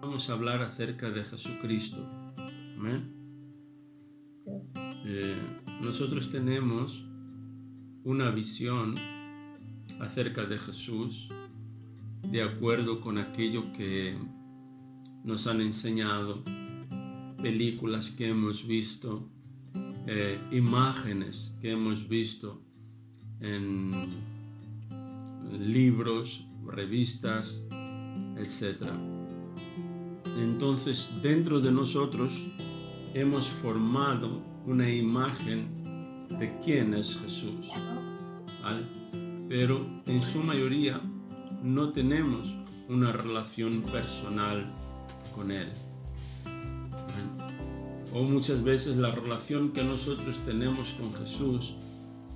Vamos a hablar acerca de Jesucristo. Amén. Nosotros tenemos una visión acerca de Jesús de acuerdo con aquello que nos han enseñado, películas que hemos visto, imágenes que hemos visto en libros, revistas, etc. Entonces, dentro de nosotros hemos formado una imagen de quién es Jesús, ¿vale? Pero en su mayoría no tenemos una relación personal con Él. O muchas veces la relación que nosotros tenemos con Jesús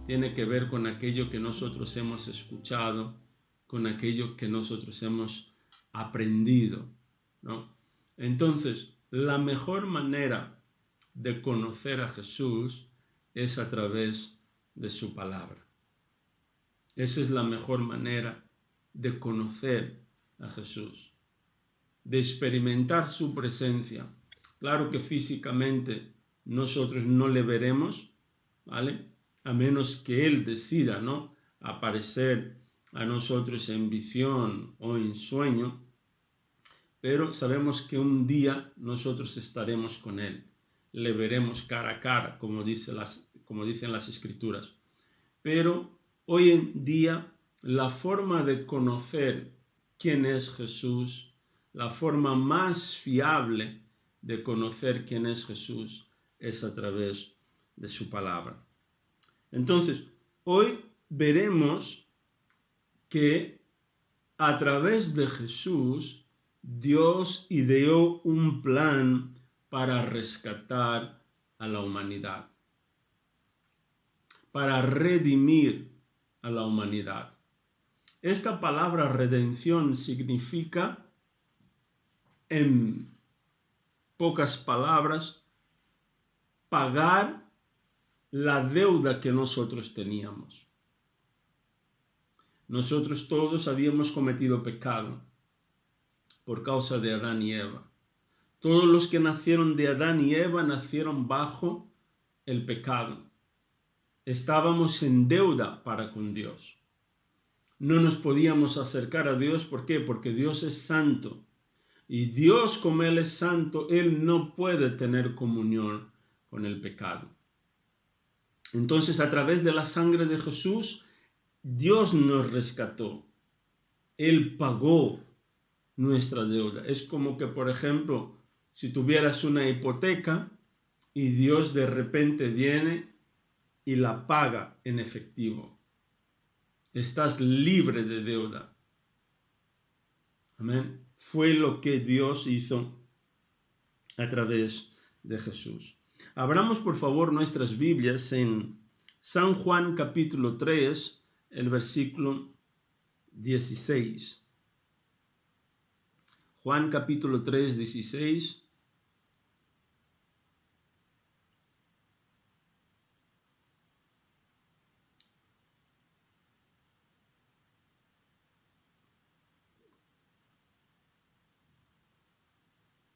tiene que ver con aquello que nosotros hemos escuchado, con aquello que nosotros hemos aprendido, ¿no? Entonces, la mejor manera de conocer a Jesús es a través de su palabra. Esa es la mejor manera de conocer a Jesús, de experimentar su presencia. Claro que físicamente nosotros no le veremos, ¿vale? A menos que Él decida, ¿no?, aparecer a nosotros en visión o en sueño, pero sabemos que un día nosotros estaremos con Él, le veremos cara a cara, como dicen las Escrituras. Pero hoy en día la forma de conocer quién es Jesús, la forma más fiable de conocer quién es Jesús es a través de su palabra. Entonces, hoy veremos que a través de Jesús, Dios ideó un plan para rescatar a la humanidad, para redimir a la humanidad. Esta palabra redención significa, en pocas palabras, pagar la deuda que nosotros teníamos. Nosotros todos habíamos cometido pecado por causa de Adán y Eva. Todos los que nacieron de Adán y Eva nacieron bajo el pecado. Estábamos en deuda para con Dios. No nos podíamos acercar a Dios. ¿Por qué? Porque Dios es santo. Y Dios, como Él es santo, Él no puede tener comunión con el pecado. Entonces, a través de la sangre de Jesús, Dios nos rescató. Él pagó nuestra deuda. Es como que, por ejemplo, si tuvieras una hipoteca y Dios de repente viene y la paga en efectivo. Estás libre de deuda. Amén. Fue lo que Dios hizo a través de Jesús. Abramos por favor nuestras Biblias en San Juan capítulo 3, el versículo 16. Juan capítulo 3, 16.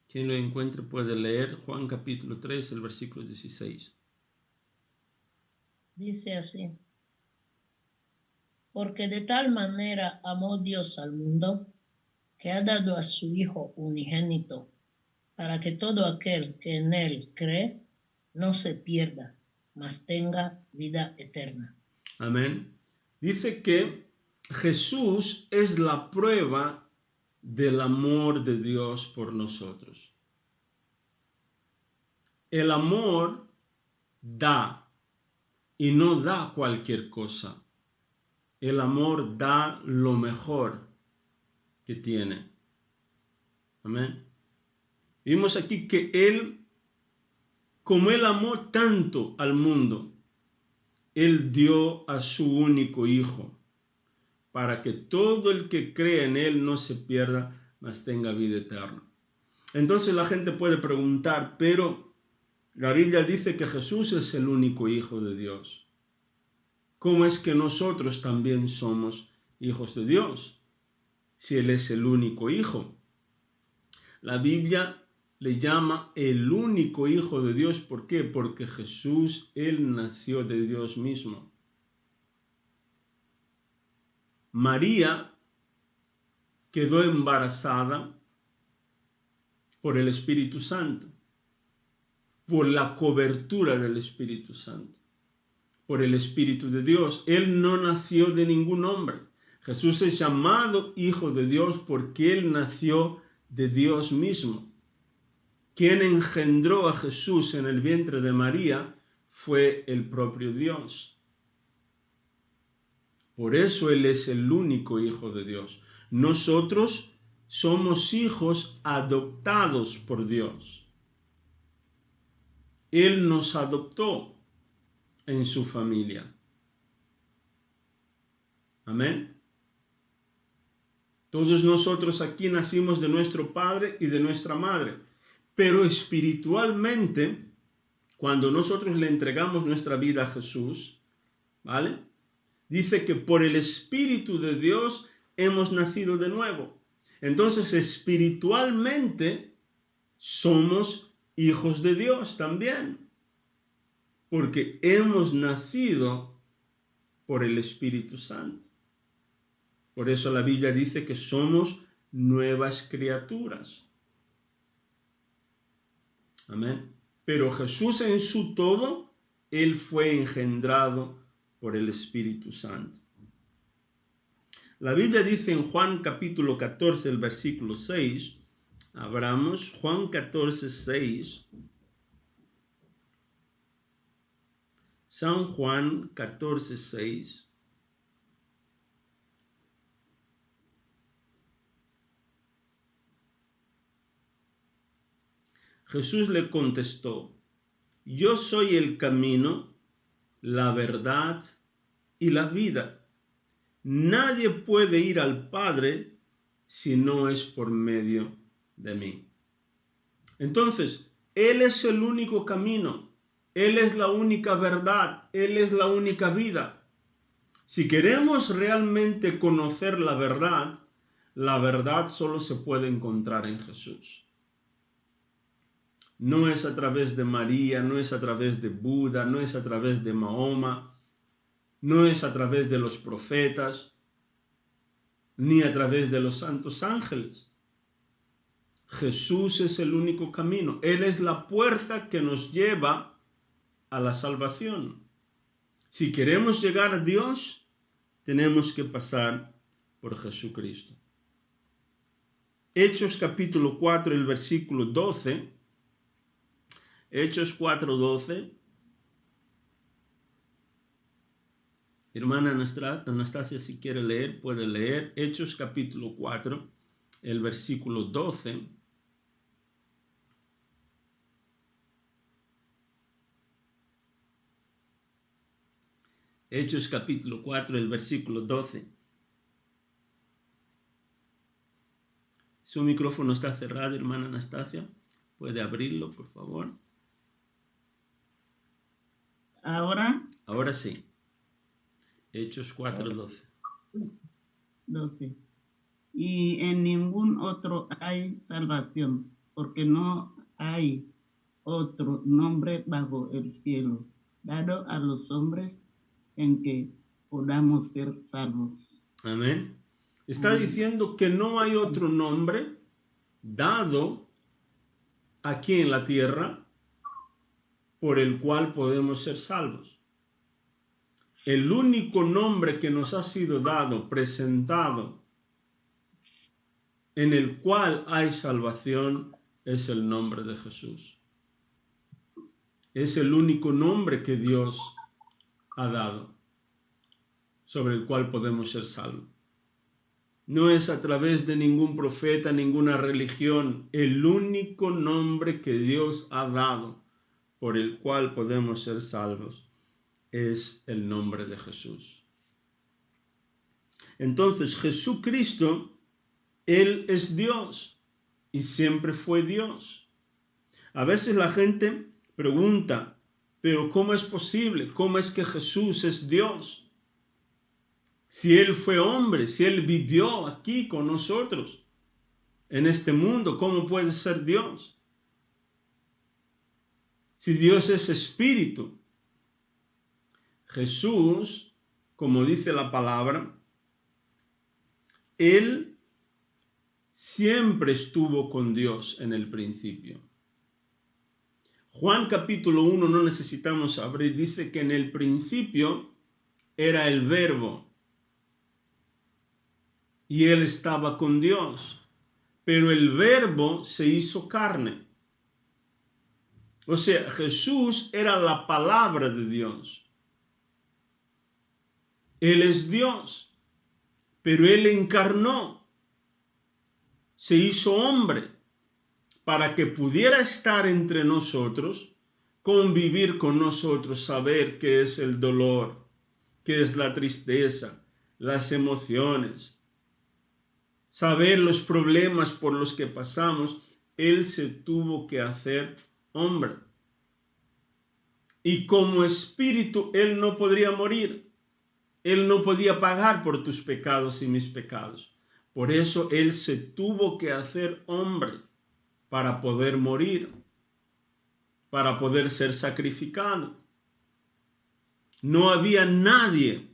Quien lo encuentre puede leer Juan capítulo 3, el versículo 16. Dice así: porque de tal manera amó Dios al mundo, que ha dado a su Hijo unigénito, para que todo aquel que en Él cree no se pierda, mas tenga vida eterna. Amén. Dice que Jesús es la prueba del amor de Dios por nosotros. El amor da y no da cualquier cosa. El amor da lo mejor que tiene. Amén. Vimos aquí que Él, como Él amó tanto al mundo, Él dio a su único Hijo, para que todo el que cree en Él no se pierda, mas tenga vida eterna. Entonces la gente puede preguntar, pero la Biblia dice que Jesús es el único Hijo de Dios. ¿Cómo es que nosotros también somos hijos de Dios, si Él es el único Hijo? La Biblia le llama el único Hijo de Dios. ¿Por qué? Porque Jesús, Él nació de Dios mismo. María quedó embarazada por el Espíritu Santo, por la cobertura del Espíritu Santo, por el Espíritu de Dios. Él no nació de ningún hombre. Jesús es llamado Hijo de Dios porque Él nació de Dios mismo. Quien engendró a Jesús en el vientre de María fue el propio Dios. Por eso Él es el único Hijo de Dios. Nosotros somos hijos adoptados por Dios. Él nos adoptó en su familia. Amén. Todos nosotros aquí nacimos de nuestro padre y de nuestra madre. Pero espiritualmente, cuando nosotros le entregamos nuestra vida a Jesús, ¿vale? Dice que por el Espíritu de Dios hemos nacido de nuevo. Entonces, espiritualmente, somos hijos de Dios también. Porque hemos nacido por el Espíritu Santo. Por eso la Biblia dice que somos nuevas criaturas. Amén. Pero Jesús en su todo, Él fue engendrado por el Espíritu Santo. La Biblia dice en Juan capítulo 14, el versículo 6, abramos Juan 14, 6. San Juan 14, 6. Jesús le contestó: yo soy el camino, la verdad y la vida. Nadie puede ir al Padre si no es por medio de mí. Entonces, Él es el único camino, Él es la única verdad, Él es la única vida. Si queremos realmente conocer la verdad solo se puede encontrar en Jesús. No es a través de María, no es a través de Buda, no es a través de Mahoma, no es a través de los profetas, ni a través de los santos ángeles. Jesús es el único camino. Él es la puerta que nos lleva a la salvación. Si queremos llegar a Dios, tenemos que pasar por Jesucristo. Hechos capítulo 4, el versículo 12. Hechos 4, 12. Hermana Anastasia, si quiere leer, puede leer. Hechos capítulo 4, el versículo 12. Hechos capítulo 4, el versículo 12. Su micrófono está cerrado, hermana Anastasia. ¿Puede abrirlo, por favor? ¿Ahora? Ahora sí. Hechos 4, 12. 12. Y en ningún otro hay salvación, porque no hay otro nombre bajo el cielo dado a los hombres en que podamos ser salvos. Amén. Está diciendo que no hay otro nombre dado aquí en la tierra por el cual podemos ser salvos. El único nombre que nos ha sido dado, presentado, en el cual hay salvación, es el nombre de Jesús. Es el único nombre que Dios ha dado, sobre el cual podemos ser salvos. No es a través de ningún profeta, ninguna religión. El único nombre que Dios ha dado por el cual podemos ser salvos es el nombre de Jesús. Entonces, Jesucristo, Él es Dios y siempre fue Dios. A veces la gente pregunta, pero ¿cómo es posible? ¿Cómo es que Jesús es Dios? Si Él fue hombre, si Él vivió aquí con nosotros. en este mundo. ¿Cómo puede ser Dios? Si Dios es espíritu. Jesús, como dice la palabra, Él siempre estuvo con Dios en el principio. Juan capítulo 1, no necesitamos abrir, dice que en el principio era el Verbo y Él estaba con Dios, pero el Verbo se hizo carne. O sea, Jesús era la palabra de Dios. Él es Dios, pero Él encarnó, se hizo hombre para que pudiera estar entre nosotros, convivir con nosotros, saber qué es el dolor, qué es la tristeza, las emociones, saber los problemas por los que pasamos. Él se tuvo que hacer hombre. Y como espíritu, Él no podría morir. Él no podía pagar por tus pecados y mis pecados. Por eso Él se tuvo que hacer hombre para poder morir, para poder ser sacrificado. No había nadie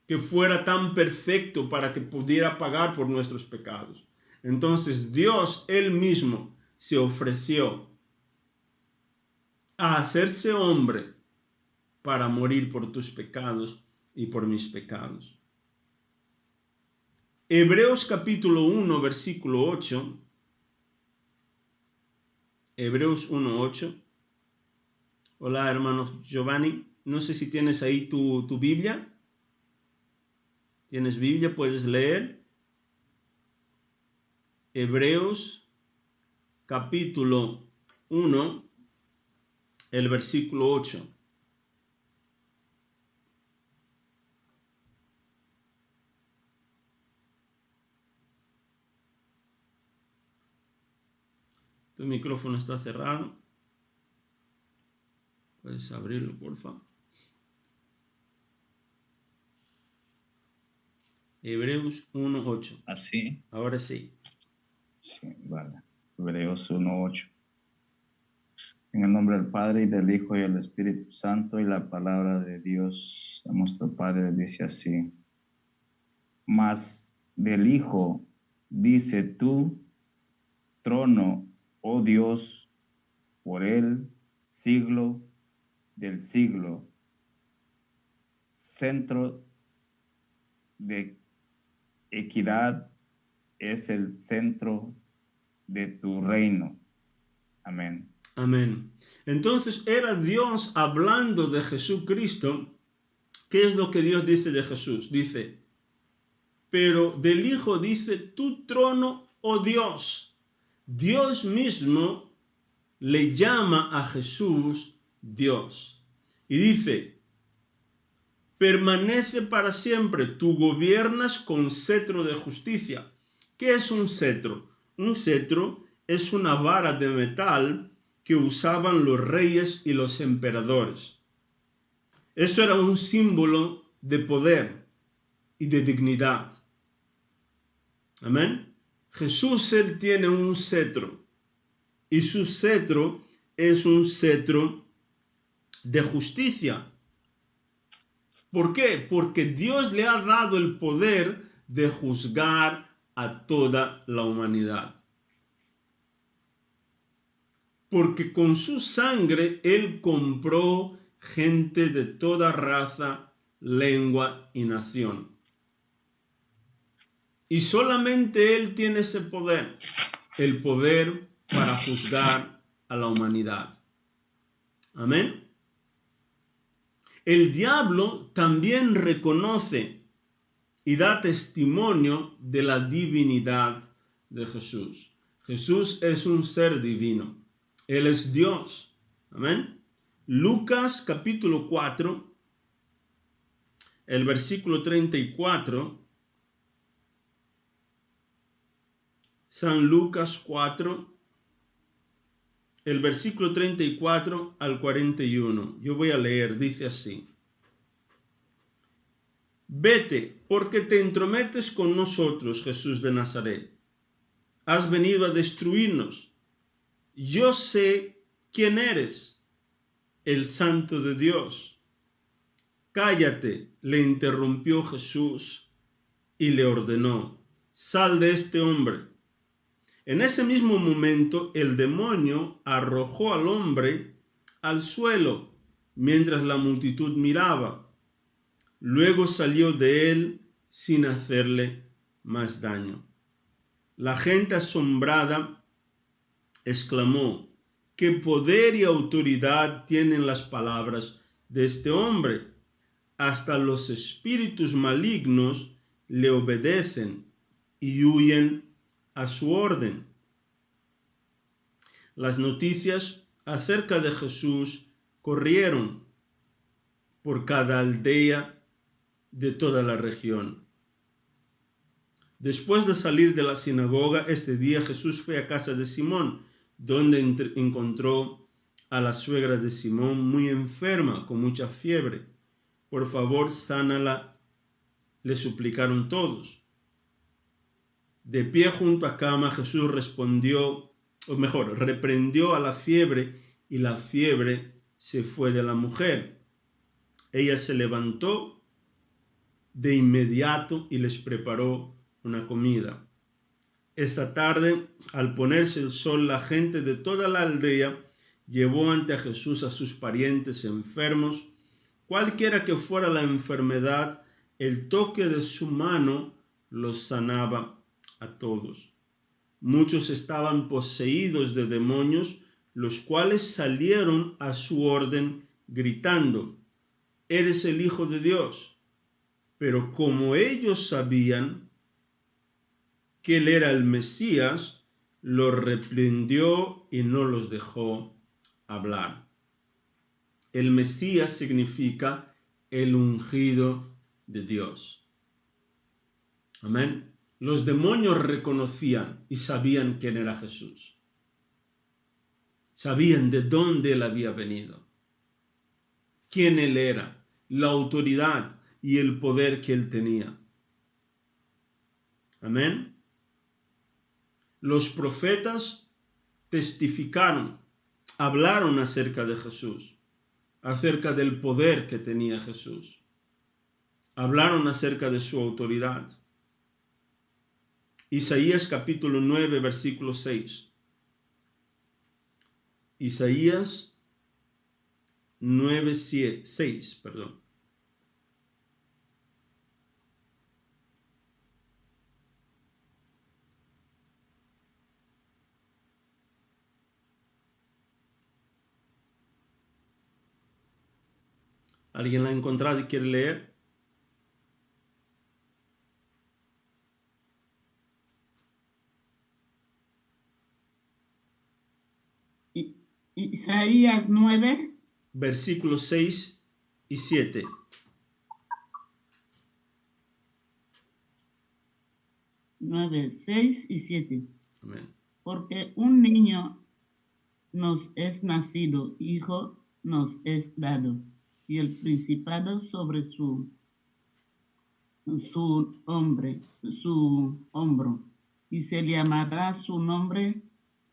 que fuera tan perfecto para que pudiera pagar por nuestros pecados. Entonces Dios Él mismo se ofreció a hacerse hombre para morir por tus pecados y por mis pecados. Hebreos capítulo 1, versículo 8. Hebreos 1:8. Hola, hermano Giovanni. No sé si tienes ahí tu Biblia. ¿Tienes Biblia? ¿Puedes leer? Hebreos capítulo 1, el versículo 8. Tu micrófono está cerrado. Puedes abrirlo, por favor. Hebreos 1:8. Así. Ahora sí. Sí, vale. Hebreos 1:8. En el nombre del Padre, y del Hijo, y del Espíritu Santo, y la palabra de Dios, de nuestro Padre, dice así. Mas del Hijo, dice tú, trono, oh Dios, por el siglo del siglo, centro de equidad es el centro de tu reino. Amén. Amén. Entonces era Dios hablando de Jesucristo. ¿Qué es lo que Dios dice de Jesús? Dice, pero del Hijo dice, tu trono, oh Dios. Dios mismo le llama a Jesús Dios. Y dice, permanece para siempre, tú gobiernas con cetro de justicia. ¿Qué es un cetro? Un cetro es una vara de metal que usaban los reyes y los emperadores. Eso era un símbolo de poder y de dignidad. Amén. Jesús, Él tiene un cetro, y su cetro es un cetro de justicia. ¿Por qué? Porque Dios le ha dado el poder de juzgar a toda la humanidad. Porque con su sangre Él compró gente de toda raza, lengua y nación. Y solamente Él tiene ese poder, el poder para juzgar a la humanidad. Amén. El diablo también reconoce y da testimonio de la divinidad de Jesús. Jesús es un ser divino. Él es Dios. Amén. Lucas capítulo 4, el versículo 34. San Lucas 4, el versículo 34 al 41. Yo voy a leer, dice así. Vete, porque te entrometes con nosotros, Jesús de Nazaret. has venido a destruirnos. Yo sé quién eres, el Santo de Dios. Cállate, le interrumpió Jesús y le ordenó, sal de este hombre. En ese mismo momento el demonio arrojó al hombre al suelo mientras la multitud miraba. Luego salió de él sin hacerle más daño. La gente asombrada exclamó, ¿qué poder y autoridad tienen las palabras de este hombre? Hasta los espíritus malignos le obedecen y huyen a su orden. Las noticias acerca de Jesús corrieron por cada aldea de toda la región. Después de salir de la sinagoga, ese día Jesús fue a casa de Simón, donde encontró a la suegra de Simón muy enferma, con mucha fiebre. Por favor, sánala, le suplicaron todos. De pie junto a cama, Jesús reprendió a la fiebre, y la fiebre se fue de la mujer. Ella se levantó de inmediato y les preparó una comida. Esa tarde, al ponerse el sol, la gente de toda la aldea llevó ante Jesús a sus parientes enfermos. Cualquiera que fuera la enfermedad, el toque de su mano los sanaba a todos. Muchos estaban poseídos de demonios, los cuales salieron a su orden gritando, «Eres el Hijo de Dios». Pero como ellos sabían que él era el Mesías, los reprendió y no los dejó hablar. El Mesías significa el ungido de Dios. Amén. Los demonios reconocían y sabían quién era Jesús. Sabían de dónde él había venido, quién él era, la autoridad y el poder que él tenía. Amén. Los profetas testificaron, hablaron acerca de Jesús, acerca del poder que tenía Jesús. Hablaron acerca de su autoridad. Isaías capítulo 9, versículo 6. Isaías 6, perdón. ¿Alguien la ha encontrado y quiere leer? Isaías 9. Versículos 6 y 7. 9, 6 y 7. Amén. Porque un niño nos es nacido, hijo nos es dado, y el principado sobre su hombro, y se le llamará su nombre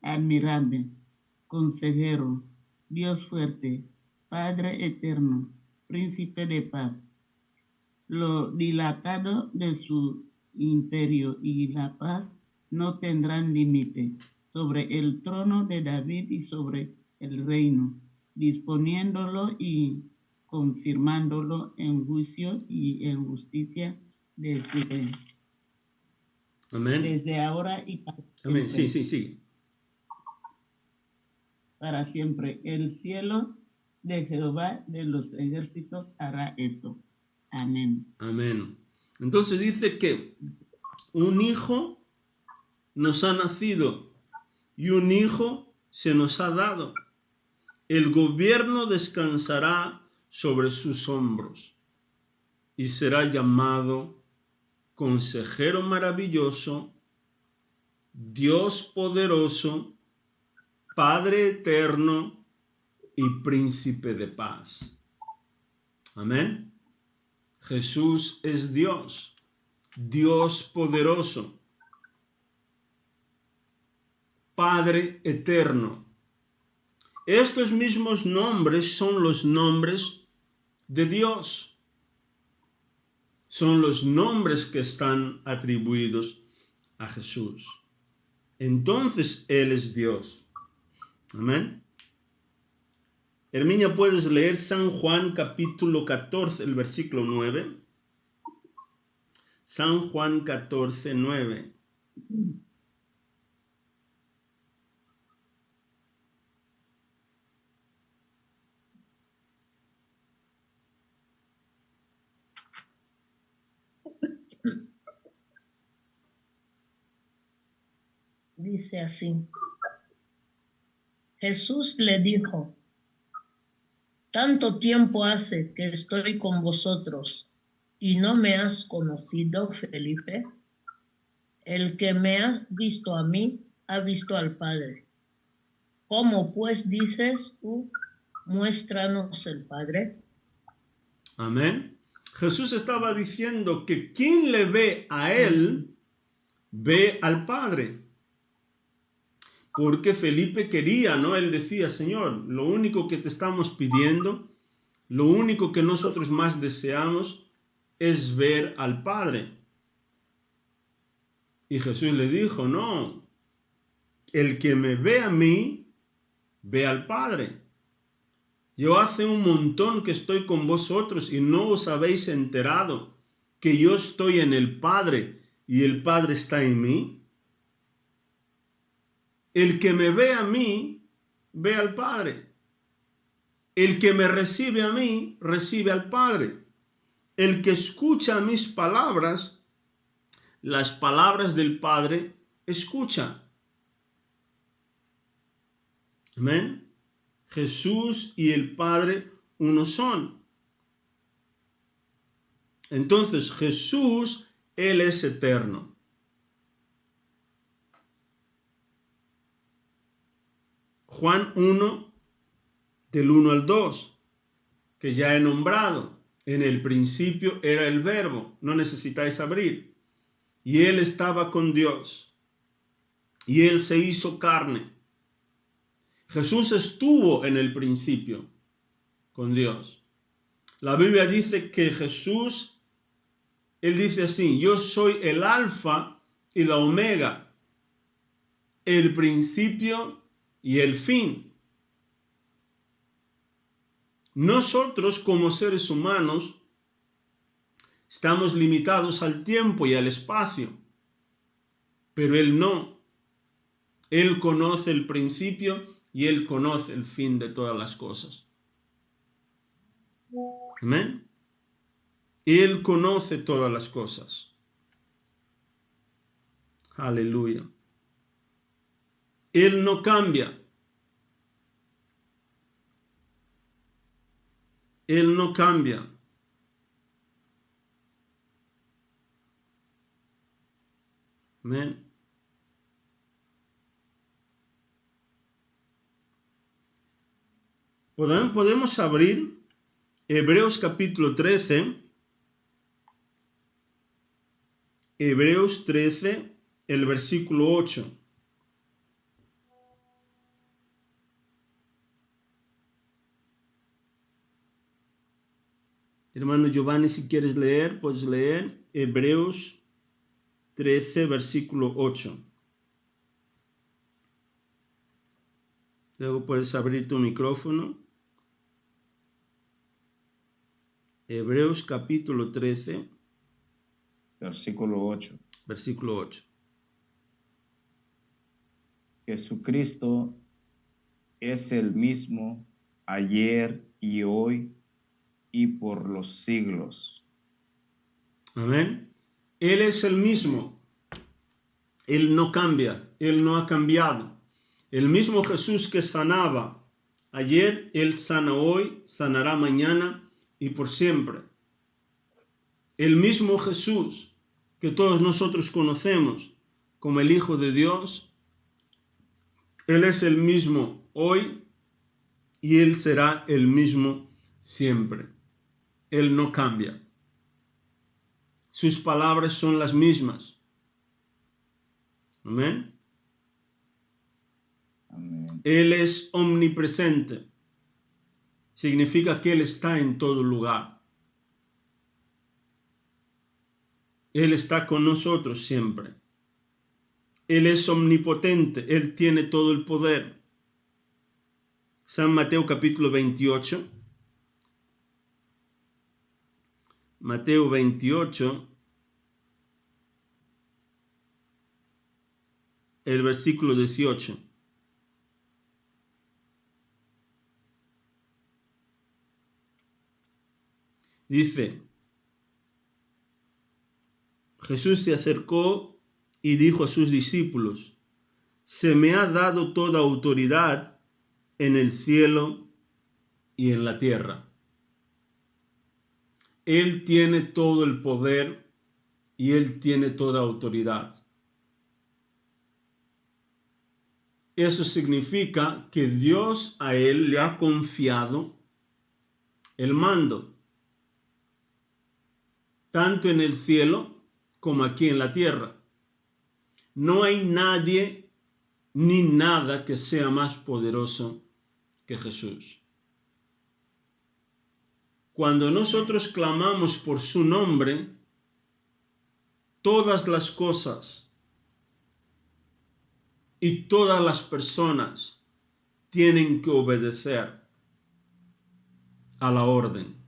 admirable, consejero, Dios fuerte, Padre eterno, príncipe de paz. Lo dilatado de su imperio y la paz no tendrán límite sobre el trono de David y sobre el reino, disponiéndolo y confirmándolo en juicio y en justicia Amén. desde ahora y para siempre. Amén. Sí. Para siempre. El cielo de Jehová de los ejércitos hará esto. Amén. Amén. Entonces dice que un hijo nos ha nacido y un hijo se nos ha dado. El gobierno descansará sobre sus hombros y será llamado Consejero Maravilloso, Dios Poderoso, Padre Eterno y Príncipe de Paz. Amén. Jesús es Dios, Dios poderoso. Padre eterno. Estos mismos nombres son los nombres de Dios. Son los nombres que están atribuidos a Jesús. Entonces Él es Dios. Amén. Herminia, ¿puedes leer San Juan capítulo 14, el versículo 9? San Juan 14, 9. Dice así. Jesús le dijo, tanto tiempo hace que estoy con vosotros y no me has conocido, Felipe. El que me ha visto a mí, ha visto al Padre. ¿Cómo pues dices tú, muéstranos el Padre? Amén. Jesús estaba diciendo que quien le ve a Él, ve al Padre. Porque Felipe quería, ¿no? Él decía, Señor, lo único que te estamos pidiendo, lo único que nosotros más deseamos es ver al Padre. Y Jesús le dijo, no, el que me ve a mí, ve al Padre. Yo hace un montón que estoy con vosotros y no os habéis enterado que yo estoy en el Padre y el Padre está en mí. El que me ve a mí, ve al Padre. El que me recibe a mí, recibe al Padre. El que escucha mis palabras, las palabras del Padre, escucha. Amén. Jesús y el Padre uno son. Entonces Jesús, Él es eterno. Juan 1, del 1 al 2, que ya he nombrado. En el principio era el Verbo, no necesitáis abrir. Y Él estaba con Dios. Y Él se hizo carne. Jesús estuvo en el principio con Dios. La Biblia dice que Jesús, Él dice así, yo soy el alfa y la omega, el principio y el fin. Nosotros como seres humanos estamos limitados al tiempo y al espacio, pero Él no. Él conoce el principio y Él conoce el fin de todas las cosas. Amén. Él conoce todas las cosas. Aleluya. Él no cambia. Él no cambia. Amén. Podemos abrir Hebreos capítulo 13. Hebreos 13, el versículo 8. Hermano Giovanni, si quieres leer, puedes leer Hebreos 13, versículo 8. Luego puedes abrir tu micrófono. Hebreos capítulo 13. Versículo 8. Versículo 8. Jesucristo es el mismo ayer y hoy y por los siglos. Amén. Él es el mismo. Él no cambia. Él no ha cambiado. El mismo Jesús que sanaba ayer, Él sana hoy, sanará mañana y por siempre. El mismo Jesús que todos nosotros conocemos como el Hijo de Dios, Él es el mismo hoy y Él será el mismo siempre. Él no cambia. Sus palabras son las mismas. Amén. Él es omnipresente. Significa que Él está en todo lugar. Él está con nosotros siempre. Él es omnipotente. Él tiene todo el poder. San Mateo capítulo 28. Mateo 28. El versículo 18. Dice, Jesús se acercó y dijo a sus discípulos, se me ha dado toda autoridad en el cielo y en la tierra. Él tiene todo el poder y Él tiene toda autoridad. Eso significa que Dios a Él le ha confiado el mando, tanto en el cielo como aquí en la tierra. No hay nadie ni nada que sea más poderoso que Jesús. Cuando nosotros clamamos por su nombre, todas las cosas y todas las personas tienen que obedecer a la orden.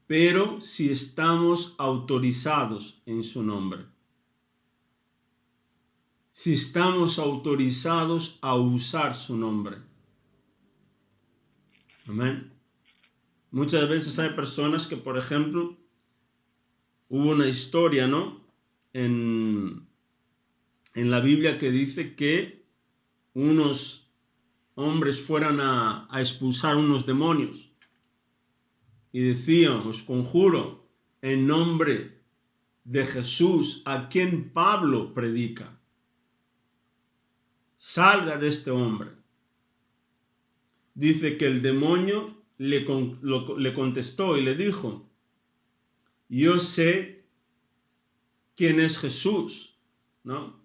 Pero si estamos autorizados en su nombre, si estamos autorizados a usar su nombre. Amén. Muchas veces hay personas que, por ejemplo, hubo una historia, ¿no? En la Biblia que dice que unos hombres fueran a expulsar unos demonios y decían, os conjuro en nombre de Jesús, a quien Pablo predica, salga de este hombre. Dice que el demonio le contestó y le dijo, yo sé quién es Jesús, ¿no?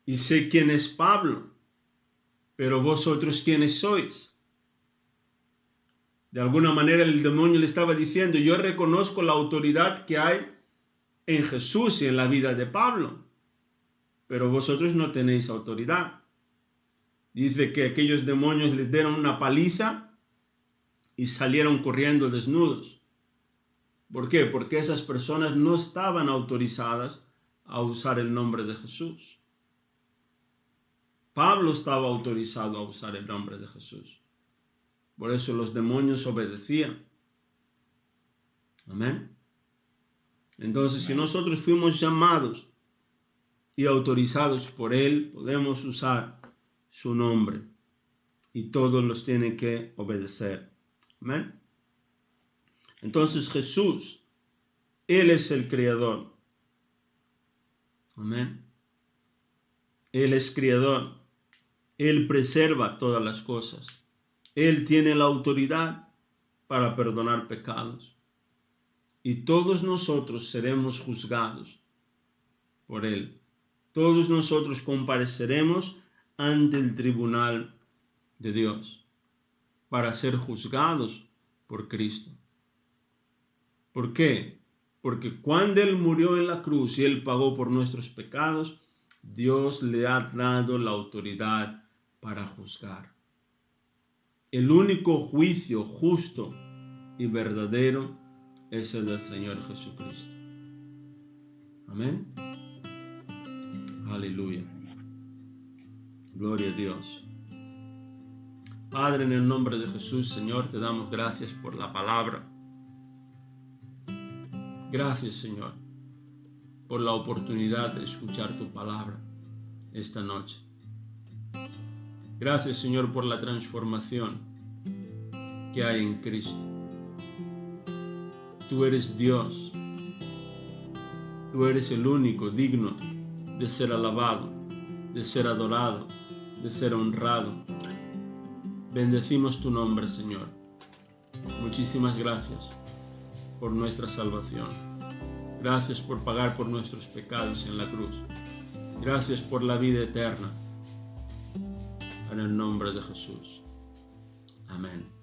Y sé quién es Pablo, pero vosotros quiénes sois. De alguna manera el demonio le estaba diciendo, yo reconozco la autoridad que hay en Jesús y en la vida de Pablo, pero vosotros no tenéis autoridad. Dice que aquellos demonios les dieron una paliza y salieron corriendo desnudos. ¿Por qué? Porque esas personas no estaban autorizadas a usar el nombre de Jesús. Pablo estaba autorizado a usar el nombre de Jesús. Por eso los demonios obedecían. Amén. Entonces, si nosotros fuimos llamados y autorizados por Él, podemos usar su nombre y todos los tienen que obedecer. Amén. Entonces Jesús, Él es el Creador. Amén. Él es Creador. Él preserva todas las cosas. Él tiene la autoridad para perdonar pecados. Y todos nosotros seremos juzgados por Él. Todos nosotros compareceremos ante el tribunal de Dios para ser juzgados por Cristo. ¿Por qué? Porque cuando Él murió en la cruz y Él pagó por nuestros pecados, Dios le ha dado la autoridad para juzgar. El único juicio justo y verdadero es el del Señor Jesucristo. Amén. Aleluya. Gloria a Dios. Padre, en el nombre de Jesús, Señor, te damos gracias por la palabra. Gracias, Señor, por la oportunidad de escuchar tu palabra esta noche. Gracias, Señor, por la transformación que hay en Cristo. Tú eres Dios. Tú eres el único digno de ser alabado, de ser adorado, de ser honrado. Bendecimos tu nombre, Señor. Muchísimas gracias por nuestra salvación. Gracias por pagar por nuestros pecados en la cruz. Gracias por la vida eterna. en el nombre de Jesús. Amén.